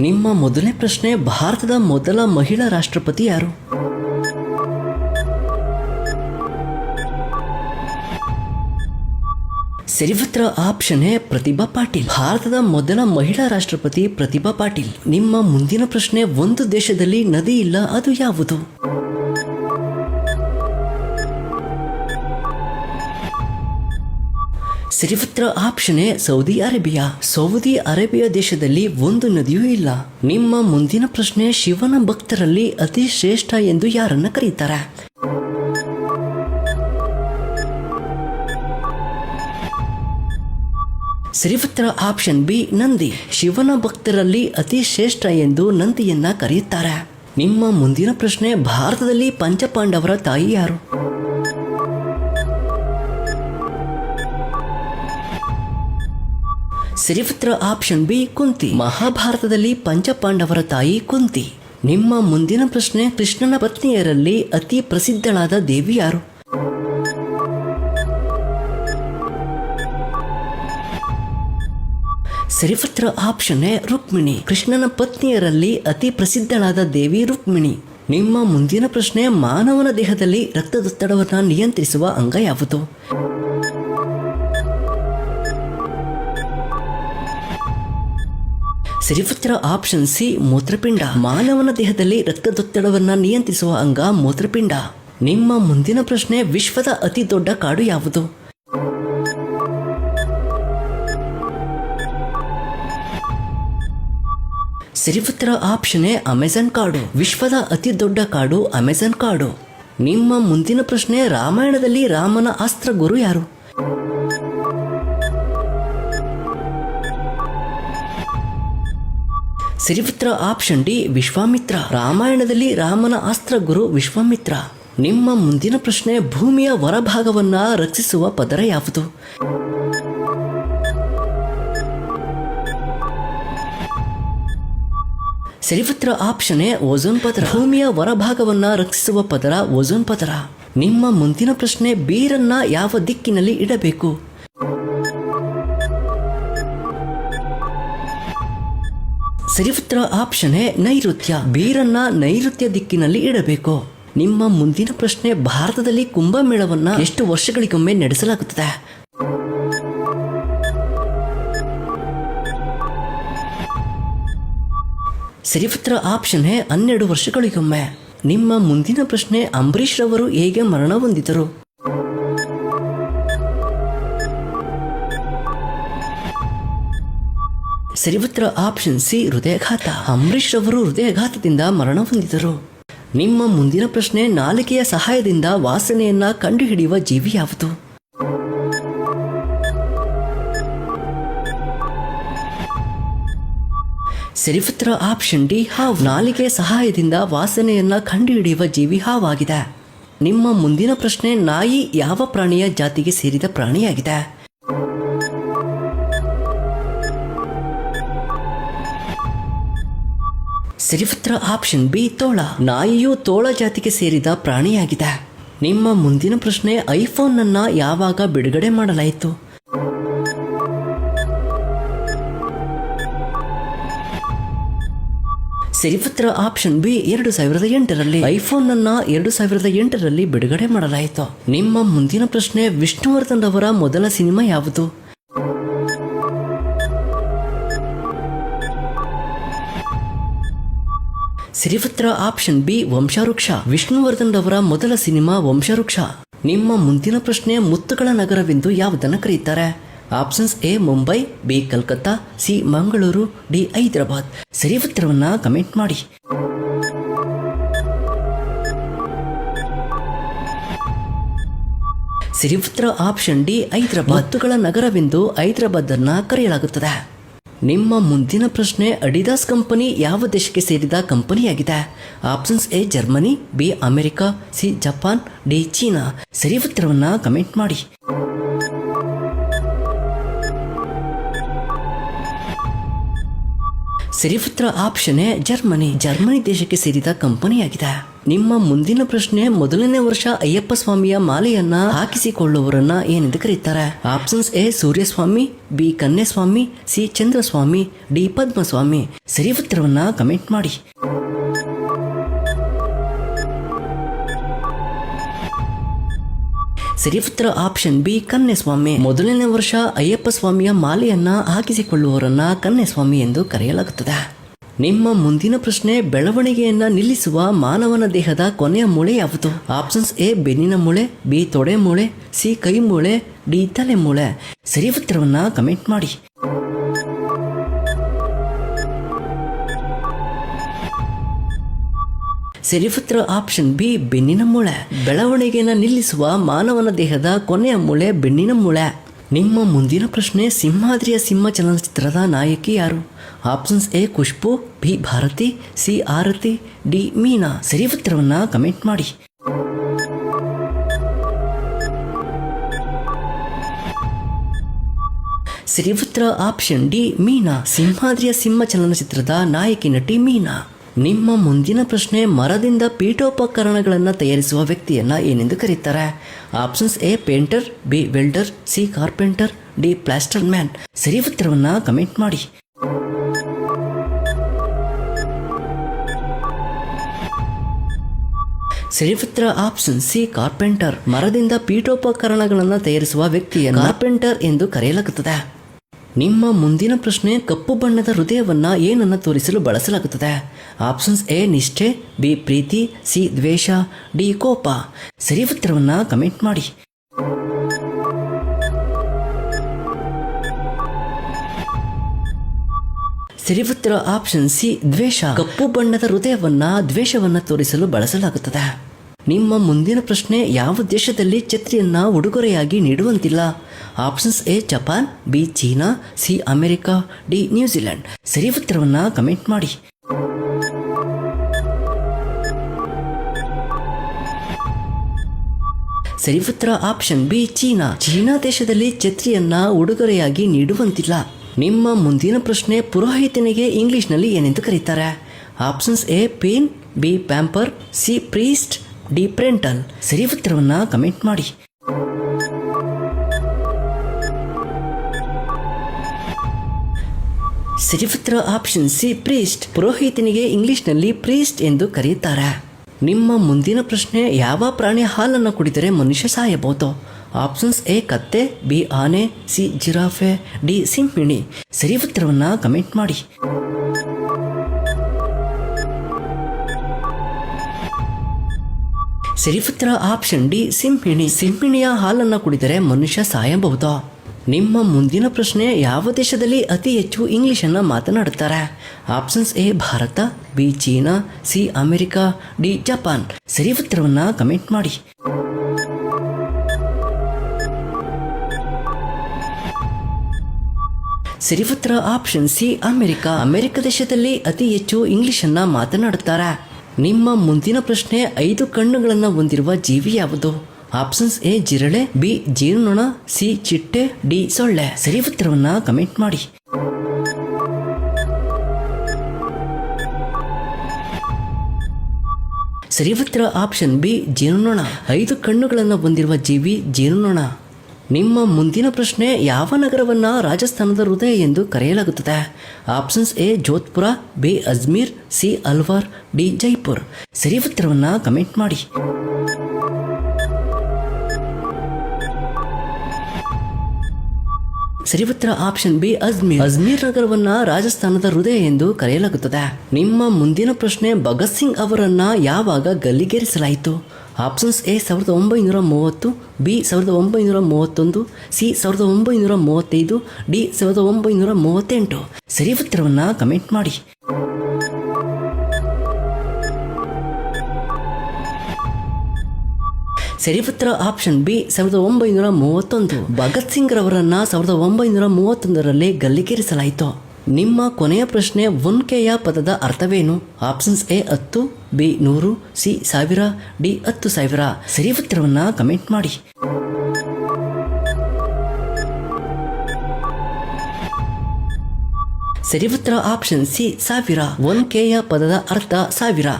ನಿಮ್ಮ ಮೊದಲನೇ ಪ್ರಶ್ನೆ, ಭಾರತದ ಮೊದಲ ಮಹಿಳಾ ರಾಷ್ಟ್ರಪತಿ ಯಾರು? ಸರಿಯುತ್ತರ ಆಪ್ಷನ್ ಎ ಪ್ರತಿಭಾ ಪಾಟೀಲ್. ಭಾರತದ ಮೊದಲ ಮಹಿಳಾ ರಾಷ್ಟ್ರಪತಿ ಪ್ರತಿಭಾ ಪಾಟೀಲ್. ನಿಮ್ಮ ಮುಂದಿನ ಪ್ರಶ್ನೆ, ಒಂದು ದೇಶದಲ್ಲಿ ನದಿ ಇಲ್ಲ, ಅದು ಯಾವುದು? ಸರಿಯುತ್ತರ option A Saudi Arabia. Saudi Arabia ದೇಶದಲ್ಲಿ ಒಂದು ನದಿಯೂ ಇಲ್ಲ. ನಿಮ್ಮ ಮುಂದಿನ ಪ್ರಶ್ನೆ, ಶಿವನ ಭಕ್ತರಲ್ಲಿ ಅತಿ ಶ್ರೇಷ್ಠ ಎಂದು ಯಾರನ್ನ ಕರೀತಾರೆ? ಸರಿಯುತ್ತರ ಆಪ್ಷನ್ ಬಿ ನಂದಿ. ಶಿವನ ಭಕ್ತರಲ್ಲಿ ಅತಿ ಶ್ರೇಷ್ಠ ಎಂದು ನಂದಿಯನ್ನ ಕರೆಯುತ್ತಾರೆ. ನಿಮ್ಮ ಮುಂದಿನ ಪ್ರಶ್ನೆ, ಭಾರತದಲ್ಲಿ ಪಂಚಪಾಂಡವರ ತಾಯಿ ಯಾರು? ಸರಿಯುತ್ತರ ಆಪ್ಷನ್ ಬಿ ಕುಂತಿ. ಮಹಾಭಾರತದಲ್ಲಿ ಪಂಚಪಾಂಡವರ ತಾಯಿ ಕುಂತಿ. ನಿಮ್ಮ ಮುಂದಿನ ಪ್ರಶ್ನೆ, ಕೃಷ್ಣನ ಪತ್ನಿಯರಲ್ಲಿ ಅತಿ ಪ್ರಸಿದ್ಧಳಾದ ದೇವಿ ಯಾರು? ಸರಿಯುತ್ತರ ಆಪ್ಷನ್ ಎ ರುಕ್ಮಿಣಿ. ಕೃಷ್ಣನ ಪತ್ನಿಯರಲ್ಲಿ ಅತಿ ಪ್ರಸಿದ್ಧಳಾದ ದೇವಿ ರುಕ್ಮಿಣಿ. ನಿಮ್ಮ ಮುಂದಿನ ಪ್ರಶ್ನೆ, ಮಾನವನ ದೇಹದಲ್ಲಿ ರಕ್ತದೊತ್ತಡವನ್ನು ನಿಯಂತ್ರಿಸುವ ಅಂಗ ಯಾವುದು? ಸರಿಯುತ್ತರ ಆಪ್ಷನ್ ಸಿ ಮೂತ್ರಪಿಂಡ. ಮಾನವನ ದೇಹದಲ್ಲಿ ರಕ್ತದೊತ್ತಡವನ್ನು ನಿಯಂತ್ರಿಸುವ ಅಂಗ ಮೂತ್ರಪಿಂಡ. ನಿಮ್ಮ ಮುಂದಿನ ಪ್ರಶ್ನೆ, ವಿಶ್ವದ ಅತಿ ದೊಡ್ಡ ಕಾಡು ಯಾವುದು? ಸರಿಯುತ್ತರ ಆಪ್ಷನ್ ಎ ಅಮೆಜಾನ್ ಕಾಡು. ವಿಶ್ವದ ಅತಿ ದೊಡ್ಡ ಕಾಡು ಅಮೆಜಾನ್ ಕಾಡು. ನಿಮ್ಮ ಮುಂದಿನ ಪ್ರಶ್ನೆ, ರಾಮಾಯಣದಲ್ಲಿ ರಾಮನ ಅಸ್ತ್ರ ಗುರು ಯಾರು? ಸರಿಯುತ್ತರ ಆಪ್ಷನ್ ಡಿ ವಿಶ್ವಾಮಿತ್ರ. ರಾಮಾಯಣದಲ್ಲಿ ರಾಮನ ಅಸ್ತ್ರ ಗುರು ವಿಶ್ವಾಮಿತ್ರ. ನಿಮ್ಮ ಮುಂದಿನ ಪ್ರಶ್ನೆ, ಭೂಮಿಯ ಹೊರಭಾಗವನ್ನ ರಕ್ಷಿಸುವ ಪದರ ಯಾವುದು? ಸರಿಯುತ್ತರ ಆಪ್ಷನ್ ಎ ಓಝೋನ್ ಪದರ. ಭೂಮಿಯ ಹೊರಭಾಗವನ್ನ ರಕ್ಷಿಸುವ ಪದರ ಓಝೋನ್ ಪದರ. ನಿಮ್ಮ ಮುಂದಿನ ಪ್ರಶ್ನೆ, ಬೀರನ್ನ ಯಾವ ದಿಕ್ಕಿನಲ್ಲಿ ಇಡಬೇಕು? ಸರಿಯುತ್ತರ ಆಪ್ಷನ್ ಎ ನೈಋತ್ಯ. ಬೀರನ್ನ ನೈಋತ್ಯ ದಿಕ್ಕಿನಲ್ಲಿ ಇಡಬೇಕು. ನಿಮ್ಮ ಮುಂದಿನ ಪ್ರಶ್ನೆ, ಭಾರತದಲ್ಲಿ ಕುಂಭಮೇಳವನ್ನ ಎಷ್ಟು ವರ್ಷಗಳಿಗೊಮ್ಮೆ ನಡೆಸಲಾಗುತ್ತದೆ? ಸರಿಯುತ್ತರ ಆಪ್ಷನ್ ಎ 12 ವರ್ಷಗಳಿಗೊಮ್ಮೆ. ನಿಮ್ಮ ಮುಂದಿನ ಪ್ರಶ್ನೆ, ಅಂಬರೀಷ್ ರವರು ಹೇಗೆ ಮರಣ ಹೊಂದಿದರು? ಸರಿಯುತ್ತರ ಆಪ್ಷನ್ ಸಿ ಹೃದಯಾಘಾತ. ಅಂಬರೀಷ್ ರವರು ಹೃದಯಾಘಾತದಿಂದ ಮರಣ ಹೊಂದಿದರು. ನಿಮ್ಮ ಮುಂದಿನ ಪ್ರಶ್ನೆ, ನಾಲಿಗೆಯ ಸಹಾಯದಿಂದ ವಾಸನೆಯನ್ನ ಕಂಡುಹಿಡಿಯುವ ಜೀವಿ ಯಾವುದು? ಸರಿಯುತ್ತರ ಆಪ್ಷನ್ ಡಿ ಹಾವು. ನಾಲಿಗೆಯ ಸಹಾಯದಿಂದ ವಾಸನೆಯನ್ನ ಕಂಡುಹಿಡಿಯುವ ಜೀವಿ ಹಾವಾಗಿದೆ. ನಿಮ್ಮ ಮುಂದಿನ ಪ್ರಶ್ನೆ, ನಾಯಿ ಯಾವ ಪ್ರಾಣಿಯ ಜಾತಿಗೆ ಸೇರಿದ ಪ್ರಾಣಿಯಾಗಿದೆ? ಸರಿಯುತ್ತರ ಆಪ್ಷನ್ ಬಿ ತೋಳ. ನಾಯಿಯು ತೋಳ ಜಾತಿಗೆ ಸೇರಿದ ಪ್ರಾಣಿಯಾಗಿದೆ. ನಿಮ್ಮ ಮುಂದಿನ ಪ್ರಶ್ನೆ, ಐಫೋನ್ ಅನ್ನ ಯಾವಾಗ ಬಿಡುಗಡೆ ಮಾಡಲಾಯಿತು? ಸರಿಯುತ್ತರ ಆಪ್ಷನ್ ಬಿ 2008ರಲ್ಲಿ. ಐಫೋನ್ ಅನ್ನ 2008ರಲ್ಲಿ ಬಿಡುಗಡೆ ಮಾಡಲಾಯಿತು. ನಿಮ್ಮ ಮುಂದಿನ ಪ್ರಶ್ನೆ, ವಿಷ್ಣುವರ್ಧನ್ ಅವರ ಮೊದಲ ಸಿನಿಮಾ ಯಾವುದು? ಸರಿಯುತ್ತರ ಆಪ್ಷನ್ ಬಿ ವಂಶವೃಕ್ಷ. ವಿಷ್ಣುವರ್ಧನ್ ಅವರ ಮೊದಲ ಸಿನಿಮಾ ವಂಶವೃಕ್ಷ. ನಿಮ್ಮ ಮುಂದಿನ ಪ್ರಶ್ನೆ, ಮುತ್ತುಗಳ ನಗರವೆಂದು ಯಾವುದನ್ನು ಕರೆಯುತ್ತಾರೆ? Options A Mumbai, B Calcutta, C Mangaluru, D Hyderabad. ಸರಿಯುತ್ತರವನ್ನ ಕಮೆಂಟ್ ಮಾಡಿ. ಸರಿಯುತ್ತರ ಆಪ್ಷನ್ ಡಿ ಹೈದರಾಬಾದ್. ಮುತ್ತುಗಳ ನಗರವೆಂದು ಹೈದರಾಬಾದ್ ಅನ್ನ ಕರೆಯಲಾಗುತ್ತದೆ. ನಿಮ್ಮ ಮುಂದಿನ ಪ್ರಶ್ನೆ, ಅಡಿದಾಸ್ ಕಂಪನಿ ಯಾವ ದೇಶಕ್ಕೆ ಸೇರಿದ ಕಂಪನಿಯಾಗಿದೆ? Options A Germany, B America, C Japan, D China. ಸರಿಯುತ್ತರವನ್ನ ಕಮೆಂಟ್ ಮಾಡಿ. ಸರಿಯುತ್ತರ ಆಪ್ಷನ್ ಎ ಜರ್ಮನಿ. ಜರ್ಮನಿ ದೇಶಕ್ಕೆ ಸೇರಿದ ಕಂಪನಿಯಾಗಿದೆ. ನಿಮ್ಮ ಮುಂದಿನ ಪ್ರಶ್ನೆ ಮೊದಲನೇ ವರ್ಷ ಅಯ್ಯಪ್ಪ ಸ್ವಾಮಿಯ ಮಾಲೆಯನ್ನ ಹಾಕಿಸಿಕೊಳ್ಳುವವರನ್ನ ಏನೆಂದು ಕರೀತಾರೆ? ಆಪ್ಷನ್ಸ್ ಎ ಸೂರ್ಯಸ್ವಾಮಿ, ಬಿ ಕನ್ಯಸ್ವಾಮಿ, ಸಿ ಚಂದ್ರಸ್ವಾಮಿ, ಡಿ ಪದ್ಮಸ್ವಾಮಿ. ಸರಿ ಉತ್ತರವನ್ನ ಕಮೆಂಟ್ ಮಾಡಿ. ಸರಿ ಉತ್ತರ ಆಪ್ಷನ್ ಬಿ ಕನ್ಯಸ್ವಾಮಿ. ಮೊದಲನೇ ವರ್ಷ ಅಯ್ಯಪ್ಪ ಸ್ವಾಮಿಯ ಮಾಲೆಯನ್ನ ಹಾಕಿಸಿಕೊಳ್ಳುವವರನ್ನ ಕನ್ಯಸ್ವಾಮಿ ಎಂದು ಕರೆಯಲಾಗುತ್ತದೆ. ನಿಮ್ಮ ಮುಂದಿನ ಪ್ರಶ್ನೆ ಬೆಳವಣಿಗೆಯನ್ನ ನಿಲ್ಲಿಸುವ ಮಾನವನ ದೇಹದ ಕೊನೆಯ ಮೂಳೆ ಯಾವುದು? ಆಪ್ಷನ್ಸ್ ಎ ಬೆನ್ನಿನ ಮೂಳೆ, ಬಿ ತೊಡೆ ಮೂಳೆ, ಸಿ ಕೈ ಮೂಳೆ, ಡಿ ತಲೆ ಮೂಳೆ. ಸರಿ ಉತ್ತರವನ್ನ ಕಮೆಂಟ್ ಮಾಡಿ. ಸರಿ ಉತ್ತರ ಆಪ್ಷನ್ ಬಿ ಬೆನ್ನಿನ ಮೂಳೆ. ಬೆಳವಣಿಗೆಯನ್ನ ನಿಲ್ಲಿಸುವ ಮಾನವನ ದೇಹದ ಕೊನೆಯ ಮೂಳೆ ಬೆನ್ನಿನ ಮೂಳೆ. ನಿಮ್ಮ ಮುಂದಿನ ಪ್ರಶ್ನೆ ಸಿಂಹಾದ್ರಿಯ ಸಿಂಹ ಚಲನಚಿತ್ರದ ನಾಯಕಿ ಯಾರು? Options A Khushbu, B Bharati, C Aarti, D Meena. ಸರಿ ಉತ್ತರವನ್ನ ಕಮೆಂಟ್ ಮಾಡಿ. ಸರಿ ಉತ್ತರ ಆಪ್ಷನ್ ಡಿ ಮೀನಾ. ಸಿಂಹಾದ್ರಿಯ ಸಿಂಹ ಚಲನಚಿತ್ರದ ನಾಯಕಿ ನಟಿ ಮೀನಾ. ನಿಮ್ಮ ಮುಂದಿನ ಪ್ರಶ್ನೆ ಮರದಿಂದ ಪೀಠೋಪಕರಣಗಳನ್ನು ತಯಾರಿಸುವ ವ್ಯಕ್ತಿಯನ್ನ ಏನೆಂದು ಕರೀತಾರೆ? Options A painter, B welder, C carpenter, D plaster man. ಸರಿ ಉತ್ತರವನ್ನ ಕಮೆಂಟ್ ಮಾಡಿ. ಸರಿ ಉತ್ತರ ಆಪ್ಷನ್ ಸಿ ಕಾರ್ಪೆಂಟರ್. ಮರದಿಂದ ಪೀಠೋಪಕರಣಗಳನ್ನು ತಯಾರಿಸುವ ವ್ಯಕ್ತಿಯನ್ನು ಕಾರ್ಪೆಂಟರ್ ಎಂದು ಕರೆಯಲಾಗುತ್ತದೆ. ನಿಮ್ಮ ಮುಂದಿನ ಪ್ರಶ್ನೆ ಕಪ್ಪು ಬಣ್ಣದ ಹೃದಯವನ್ನ ಏನನ್ನ ತೋರಿಸಲು ಬಳಸಲಾಗುತ್ತದೆ? ಆಪ್ಷನ್ಸ್ ಎ ನಿಷ್ಠೆ, ಬಿ ಪ್ರೀತಿ, ಸಿ ದ್ವೇಷ, ಡಿ ಕೋಪ. ಸರಿ ಉತ್ತರವನ್ನ ಕಮೆಂಟ್ ಮಾಡಿ. ಸರಿ ಉತ್ತರ ಆಪ್ಷನ್ ಸಿ ದ್ವೇಷ. ಕಪ್ಪು ಬಣ್ಣದ ಹೃದಯವನ್ನ ದ್ವೇಷವನ್ನ ತೋರಿಸಲು ಬಳಸಲಾಗುತ್ತದೆ. ನಿಮ್ಮ ಮುಂದಿನ ಪ್ರಶ್ನೆ ಯಾವ ದೇಶದಲ್ಲಿ ಛತ್ರಿಯನ್ನ ಉಡುಗೊರೆಯಾಗಿ ನೀಡುವಂತಿಲ್ಲ? Options A Japan, B China, C America, D New Zealand. ಸರಿ ಉತ್ತರವನ್ನ ಕಮೆಂಟ್ ಮಾಡಿ. ಸರಿ ಉತ್ತರ ಆಪ್ಷನ್ ಬಿ ಚೀನಾ. ಚೀನಾ ದೇಶದಲ್ಲಿ ಛತ್ರಿಯನ್ನ ಉಡುಗೊರೆಯಾಗಿ ನೀಡುವಂತಿಲ್ಲ. ನಿಮ್ಮ ಮುಂದಿನ ಪ್ರಶ್ನೆ ಪುರೋಹಿತನಿಗೆ ಇಂಗ್ಲಿಷ್ನಲ್ಲಿ ಏನೆಂದು ಕರೀತಾರೆ? Options A pain, B pamper, C priest, D ಪ್ರೆಂಟಲ್. ಸರಿ ಉತ್ತರವನ್ನ ಕಮೆಂಟ್ ಮಾಡಿ. ಸರಿ ಉತ್ತರ ಆಪ್ಷನ್ ಸಿ ಪ್ರೀಸ್ಟ್. ಪುರೋಹಿತನಿಗೆ ಇಂಗ್ಲಿಷ್ನಲ್ಲಿ ಪ್ರೀಸ್ಟ್ ಎಂದು ಕರೆಯುತ್ತಾರೆ. ನಿಮ್ಮ ಮುಂದಿನ ಪ್ರಶ್ನೆ ಯಾವ ಪ್ರಾಣಿಯ ಹಾಲನ್ನು ಕುಡಿದರೆ ಮನುಷ್ಯ ಸಾಯಬಹುದು? ಆಪ್ಷನ್ಸ್ ಎ ಕತ್ತೆ, ಬಿ ಆನೆ, ಸಿ ಜಿರಾಫೆ, ಡಿ ಸಿಂಹಿಣಿ. ಸರಿ ಉತ್ತರವನ್ನ ಕಮೆಂಟ್ ಮಾಡಿ. ಸರಿ ಉತ್ತರ ಆಪ್ಷನ್ ಡಿ ಸಿಂಹಿಣಿ. ಸಿಂಹಿಣಿಯ ಹಾಲನ್ನು ಕುಡಿದರೆ ಮನುಷ್ಯ ಸಾಯಬಹುದು. ನಿಮ್ಮ ಮುಂದಿನ ಪ್ರಶ್ನೆ ಯಾವ ದೇಶದಲ್ಲಿ ಅತಿ ಹೆಚ್ಚು ಇಂಗ್ಲಿಷನ್ನು ಮಾತನಾಡುತ್ತಾರೆ? Options A Bharat, B China, C America, D Japan. ಸರಿ ಉತ್ತರವನ್ನ ಕಮೆಂಟ್ ಮಾಡಿ. ಸರಿ ಉತ್ತರ ಆಪ್ಷನ್ ಸಿ ಅಮೆರಿಕ. ಅಮೆರಿಕ ದೇಶದಲ್ಲಿ ಅತಿ ಹೆಚ್ಚು ಇಂಗ್ಲಿಷನ್ನು ಮಾತನಾಡುತ್ತಾರೆ. ನಿಮ್ಮ ಮುಂದಿನ ಪ್ರಶ್ನೆ 5 ಕಣ್ಣುಗಳನ್ನು ಹೊಂದಿರುವ ಜೀವಿ ಯಾವುದು? ಆಪ್ಷನ್ಸ್ ಎ ಜಿರಳೆ, ಬಿ ಜೇನುನೊಣ, ಸಿ ಚಿಟ್ಟೆ, ಡಿ ಸೊಳ್ಳೆ. ಸರಿ ಉತ್ತರವನ್ನ ಕಮೆಂಟ್ ಮಾಡಿ. ಸರಿ ಉತ್ತರ ಆಪ್ಷನ್ ಬಿ ಜೇನುನೊಣ. 5 ಕಣ್ಣುಗಳನ್ನು ಹೊಂದಿರುವ ಜೀವಿ ಜೇನುನೊಣ. ನಿಮ್ಮ ಮುಂದಿನ ಪ್ರಶ್ನೆ ಯಾವ ನಗರವನ್ನ ರಾಜಸ್ಥಾನದ ಹೃದಯ ಎಂದು ಕರೆಯಲಾಗುತ್ತದೆ? Options A Jodhpur, B Ajmer, C Alwar, D Jaipur. ಸರಿ ಉತ್ತರವನ್ನ ಕಮೆಂಟ್ ಮಾಡಿ. ಸರಿ ಉತ್ತರ ಆಪ್ಷನ್ ಬಿ ಅಜ್ಮೀರ್. ಅಜ್ಮೀರ್ ನಗರವನ್ನ ರಾಜಸ್ಥಾನದ ಹೃದಯ ಎಂದು ಕರೆಯಲಾಗುತ್ತದೆ. ನಿಮ್ಮ ಮುಂದಿನ ಪ್ರಶ್ನೆ ಭಗತ್ ಸಿಂಗ್ ಅವರನ್ನ ಯಾವಾಗ ಗಲ್ಲಿಗೇರಿಸಲಾಯಿತು? Options A 1930, B 1931, C 1935, D 1938. ಸರಿ ಉತ್ತರವನ್ನ ಕಮೆಂಟ್ ಮಾಡಿ. ಸರಿ ಉತ್ತರ ಆಪ್ಷನ್ ಬಿ 1931. ಭಗತ್ ಸಿಂಗ್ ರವರನ್ನ 1931ರಲ್ಲಿ ಗಲ್ಲಿಗೇರಿಸಲಾಯಿತು. ನಿಮ್ಮ ಕೊನೆಯ ಪ್ರಶ್ನೆ 1Kಯ ಪದದ ಅರ್ಥವೇನು? Options A 10, B 100, C 1000, D 10,000. ಸರಿ ಉತ್ತರವನ್ನ ಕಮೆಂಟ್ ಮಾಡಿ. ಸರಿ ಉತ್ತರ ಆಪ್ಷನ್ ಸಿ 1000. 1Kಯ ಪದದ ಅರ್ಥ 1000.